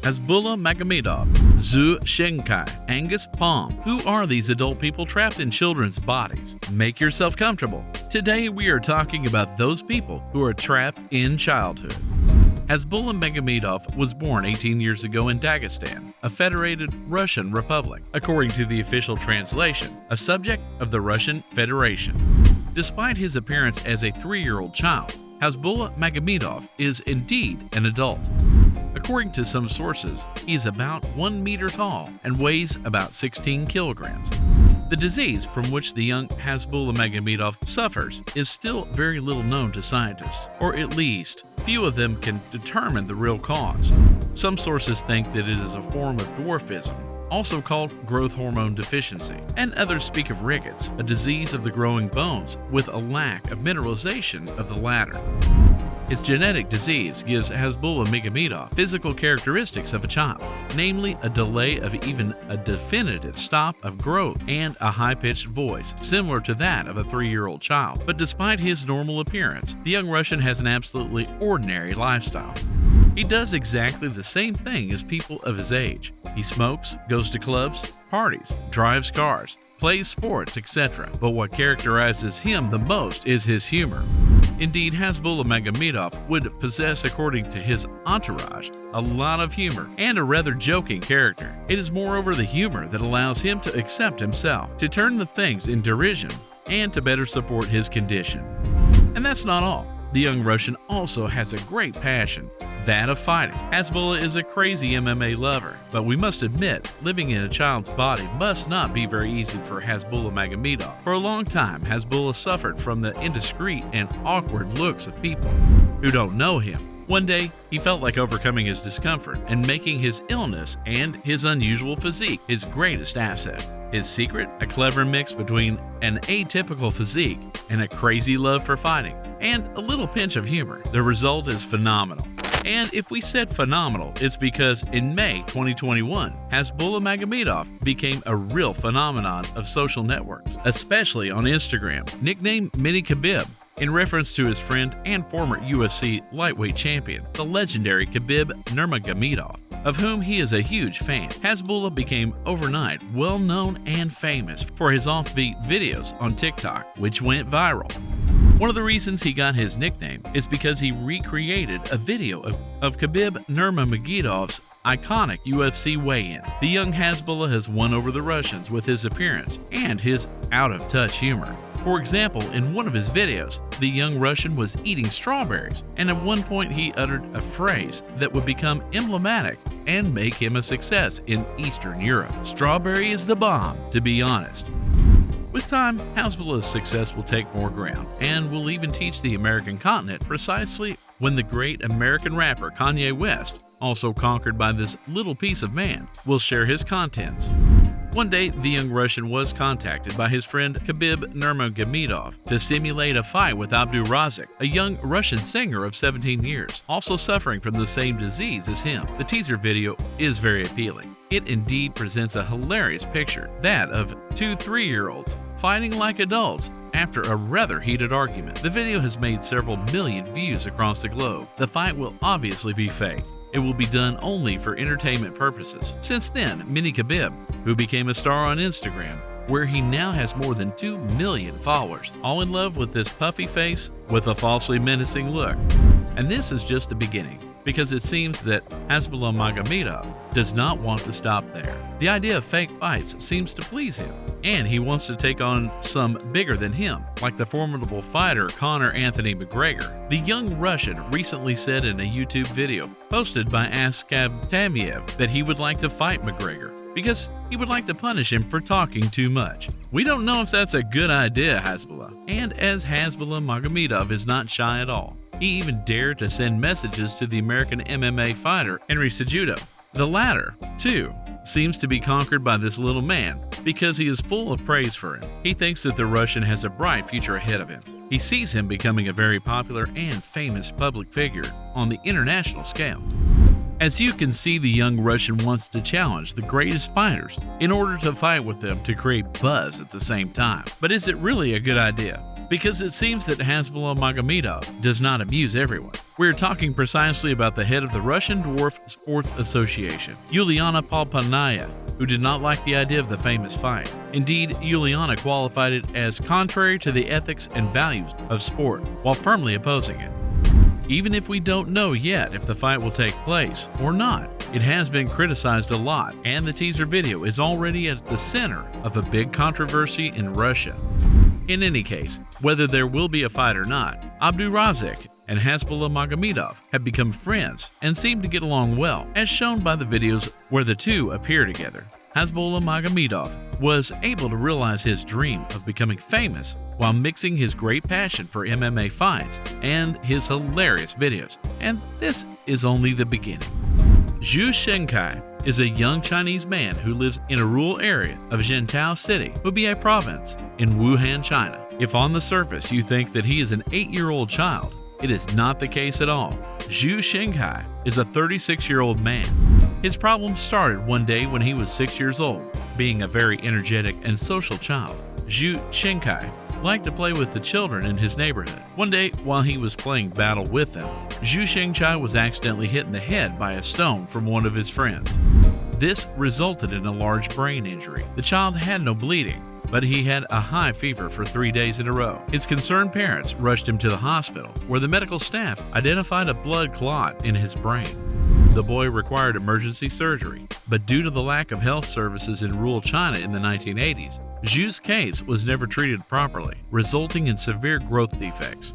Hasbulla Magomedov, Zhu Shengkai, Angus Palme. Who are these adult people trapped in children's bodies? Make yourself comfortable. Today we are talking about those people who are trapped in childhood. Hasbulla Magomedov was born 18 years ago in Dagestan, a federated Russian republic, according to the official translation, a subject of the Russian Federation. Despite his appearance as a 3-year-old child, Hasbulla Magomedov is indeed an adult. According to some sources, he is about 1 meter tall and weighs about 16 kilograms. The disease from which the young Hasbulla Magomedov suffers is still very little known to scientists, or at least few of them can determine the real cause. Some sources think that it is a form of dwarfism, also called growth hormone deficiency, and others speak of rickets, a disease of the growing bones with a lack of mineralization of the latter. His genetic disease gives Hasbulla Magomedov physical characteristics of a child, namely a delay of even a definitive stop of growth and a high-pitched voice, similar to that of a 3-year-old child. But despite his normal appearance, the young Russian has an absolutely ordinary lifestyle. He does exactly the same thing as people of his age. He smokes, goes to clubs, parties, drives cars, plays sports, etc. But what characterizes him the most is his humor. Indeed, Hasbulla Magomedov would possess, according to his entourage, a lot of humor and a rather joking character. It is moreover the humor that allows him to accept himself, to turn the things in derision, and to better support his condition. And that's not all. The young Russian also has a great passion, that of fighting. Hasbulla is a crazy MMA lover, but we must admit, living in a child's body must not be very easy for Hasbulla Magomedov. For a long time, Hasbulla suffered from the indiscreet and awkward looks of people who don't know him. One day, he felt like overcoming his discomfort and making his illness and his unusual physique his greatest asset. His secret? A clever mix between an atypical physique and a crazy love for fighting, and a little pinch of humor. The result is phenomenal. And if we said phenomenal, it's because in May 2021, Hasbulla Magomedov became a real phenomenon of social networks, especially on Instagram, nicknamed Mini Khabib, in reference to his friend and former UFC lightweight champion, the legendary Khabib Nurmagomedov, of whom he is a huge fan. Hasbulla became overnight well-known and famous for his offbeat videos on TikTok, which went viral. One of the reasons he got his nickname is because he recreated a video of Khabib Nurmagomedov's iconic UFC weigh-in. The young Hasbulla has won over the Russians with his appearance and his out-of-touch humor. For example, in one of his videos, the young Russian was eating strawberries, and at one point he uttered a phrase that would become emblematic and make him a success in Eastern Europe. "Strawberry is the bomb, to be honest." With time, Hasbulla's success will take more ground, and will even teach the American continent precisely when the great American rapper Kanye West, also conquered by this little piece of man, will share his contents. One day, the young Russian was contacted by his friend Khabib Nurmagomedov to simulate a fight with Abdul-Razak, a young Russian singer of 17 years, also suffering from the same disease as him. The teaser video is very appealing. It indeed presents a hilarious picture, that of 2 3-year-olds fighting like adults after a rather heated argument. The video has made several million views across the globe. The fight will obviously be fake. It will be done only for entertainment purposes. Since then, Mini Khabib, who became a star on Instagram, where he now has more than 2 million followers, all in love with this puffy face with a falsely menacing look. And this is just the beginning, because it seems that Hasbulla Magomedov does not want to stop there. The idea of fake fights seems to please him, and he wants to take on some bigger than him, like the formidable fighter Conor Anthony McGregor. The young Russian recently said in a YouTube video posted by Askab Tamiev that he would like to fight McGregor because he would like to punish him for talking too much. We don't know if that's a good idea, Hasbulla. And as Hasbulla Magomedov is not shy at all, he even dared to send messages to the American MMA fighter Henry Cejudo. The latter, too, seems to be conquered by this little man because he is full of praise for him. He thinks that the Russian has a bright future ahead of him. He sees him becoming a very popular and famous public figure on the international scale. As you can see, the young Russian wants to challenge the greatest fighters in order to fight with them to create buzz at the same time. But is it really a good idea? Because it seems that Hasbulla Magomedov does not amuse everyone. We are talking precisely about the head of the Russian Dwarf Sports Association, Yuliana Polpanaya, who did not like the idea of the famous fight. Indeed, Yuliana qualified it as contrary to the ethics and values of sport, while firmly opposing it. Even if we don't know yet if the fight will take place or not, it has been criticized a lot, and the teaser video is already at the center of a big controversy in Russia. In any case, whether there will be a fight or not, Abdurazik and Hasbulla Magomedov have become friends and seem to get along well, as shown by the videos where the two appear together. Hasbulla Magomedov was able to realize his dream of becoming famous while mixing his great passion for MMA fights and his hilarious videos, and this is only the beginning. Zhu Shenkai is a young Chinese man who lives in a rural area of Zhengtai City, Hubei province in Wuhan, China. If on the surface you think that he is an 8-year-old child, it is not the case at all. Zhu Shenkai is a 36-year-old man. His problems started one day when he was 6 years old. Being a very energetic and social child, Zhu Shenkai liked to play with the children in his neighborhood. One day, while he was playing battle with them, Zhu Shengkai was accidentally hit in the head by a stone from one of his friends. This resulted in a large brain injury. The child had no bleeding, but he had a high fever for 3 days in a row. His concerned parents rushed him to the hospital, where the medical staff identified a blood clot in his brain. The boy required emergency surgery, but due to the lack of health services in rural China in the 1980s, Zhu's case was never treated properly, resulting in severe growth defects.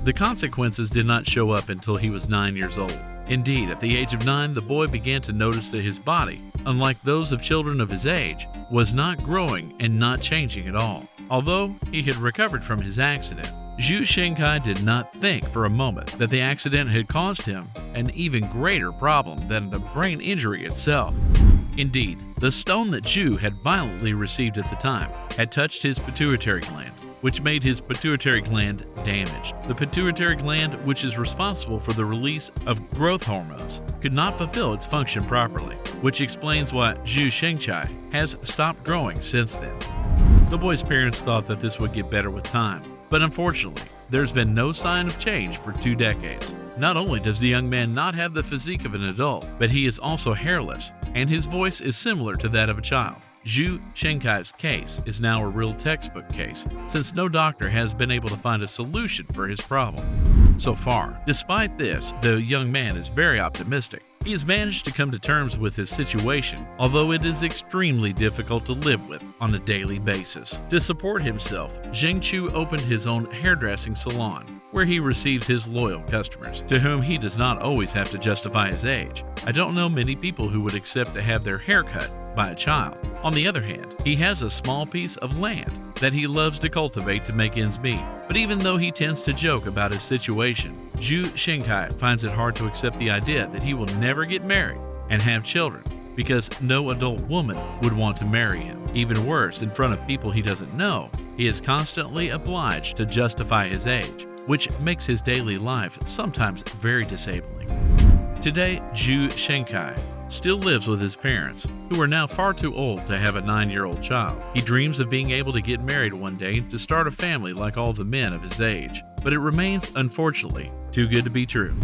The consequences did not show up until he was 9 years old. Indeed, at the age of 9, the boy began to notice that his body, unlike those of children of his age, was not growing and not changing at all. Although he had recovered from his accident, Zhu Shenkai did not think for a moment that the accident had caused him an even greater problem than the brain injury itself. Indeed, the stone that Zhu had violently received at the time had touched his pituitary gland, which made his pituitary gland damaged. The pituitary gland, which is responsible for the release of growth hormones, could not fulfill its function properly, which explains why Zhu Shengkai has stopped growing since then. The boy's parents thought that this would get better with time, but unfortunately, there's been no sign of change for 2 decades. Not only does the young man not have the physique of an adult, but he is also hairless, and his voice is similar to that of a child. Zhu Shenkai's case is now a real textbook case, since no doctor has been able to find a solution for his problem so far. Despite this, the young man is very optimistic. He has managed to come to terms with his situation, although it is extremely difficult to live with on a daily basis. To support himself, Zheng Chu opened his own hairdressing salon, where he receives his loyal customers, to whom he does not always have to justify his age. I don't know many people who would accept to have their hair cut by a child. On the other hand, he has a small piece of land that he loves to cultivate to make ends meet. But even though he tends to joke about his situation, Zhu Shenkai finds it hard to accept the idea that he will never get married and have children, because no adult woman would want to marry him. Even worse, in front of people he doesn't know, he is constantly obliged to justify his age, which makes his daily life sometimes very disabling. Today, Zhu Shenkai still lives with his parents, who are now far too old to have a 9-year-old child. He dreams of being able to get married one day to start a family like all the men of his age, but it remains, unfortunately, too good to be true.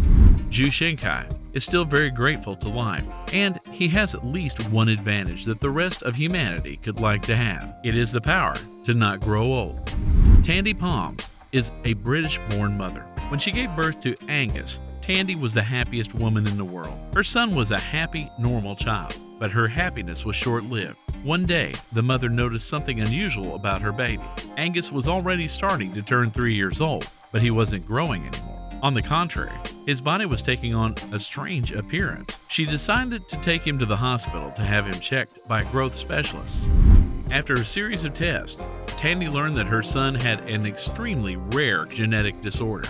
Zhu Shenkai is still very grateful to life, and he has at least one advantage that the rest of humanity could like to have. It is the power to not grow old. Tandy Palms is a British-born mother. When she gave birth to Angus, Tandy was the happiest woman in the world. Her son was a happy, normal child, but her happiness was short-lived. One day, the mother noticed something unusual about her baby. Angus was already starting to turn 3 years old, but he wasn't growing anymore. On the contrary, his body was taking on a strange appearance. She decided to take him to the hospital to have him checked by growth specialists. After a series of tests, Tandy learned that her son had an extremely rare genetic disorder.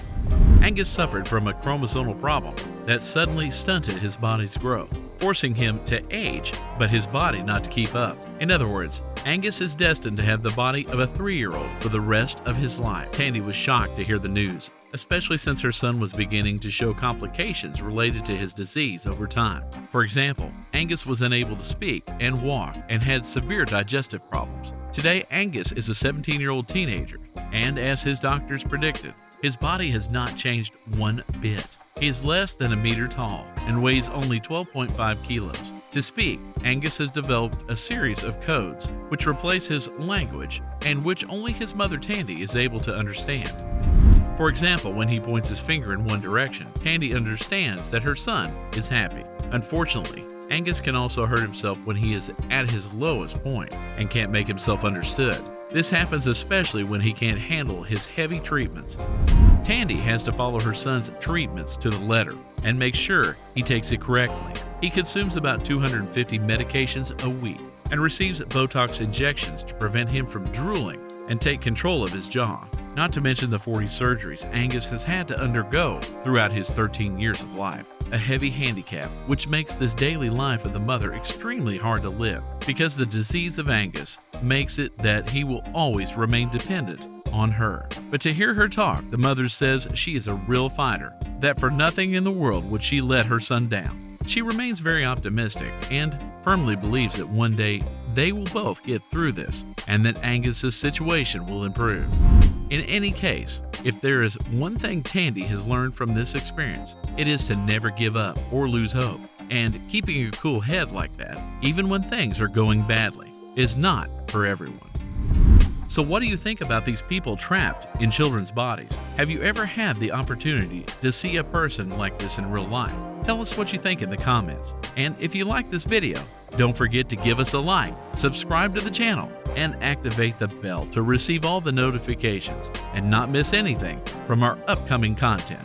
Angus suffered from a chromosomal problem that suddenly stunted his body's growth, forcing him to age, but his body not to keep up. In other words, Angus is destined to have the body of a 3-year-old for the rest of his life. Tandy was shocked to hear the news, especially since her son was beginning to show complications related to his disease over time. For example, Angus was unable to speak and walk and had severe digestive problems. Today, Angus is a 17-year-old teenager And as his doctors predicted, his body has not changed one bit. He is less than a meter tall and weighs only 12.5 kilos. To speak, Angus has developed a series of codes which replace his language and which only his mother Tandy is able to understand. For example, when he points his finger in one direction, Tandy understands that her son is happy. Unfortunately, Angus can also hurt himself when he is at his lowest point and can't make himself understood. This happens especially when he can't handle his heavy treatments. Tandy has to follow her son's treatments to the letter and make sure he takes it correctly. He consumes about 250 medications a week and receives Botox injections to prevent him from drooling and take control of his jaw. Not to mention the 40 surgeries Angus has had to undergo throughout his 13 years of life. A heavy handicap, which makes this daily life of the mother extremely hard to live, because the disease of Angus makes it that he will always remain dependent on her. But to hear her talk, the mother says she is a real fighter, that for nothing in the world would she let her son down. She remains very optimistic and firmly believes that one day they will both get through this and that Angus's situation will improve. In any case, if there is one thing Tandy has learned from this experience, it is to never give up or lose hope. And keeping a cool head like that, even when things are going badly, is not for everyone. So what do you think about these people trapped in children's bodies? Have you ever had the opportunity to see a person like this in real life? Tell us what you think in the comments. And if you like this video, don't forget to give us a like, subscribe to the channel, and activate the bell to receive all the notifications and not miss anything from our upcoming content.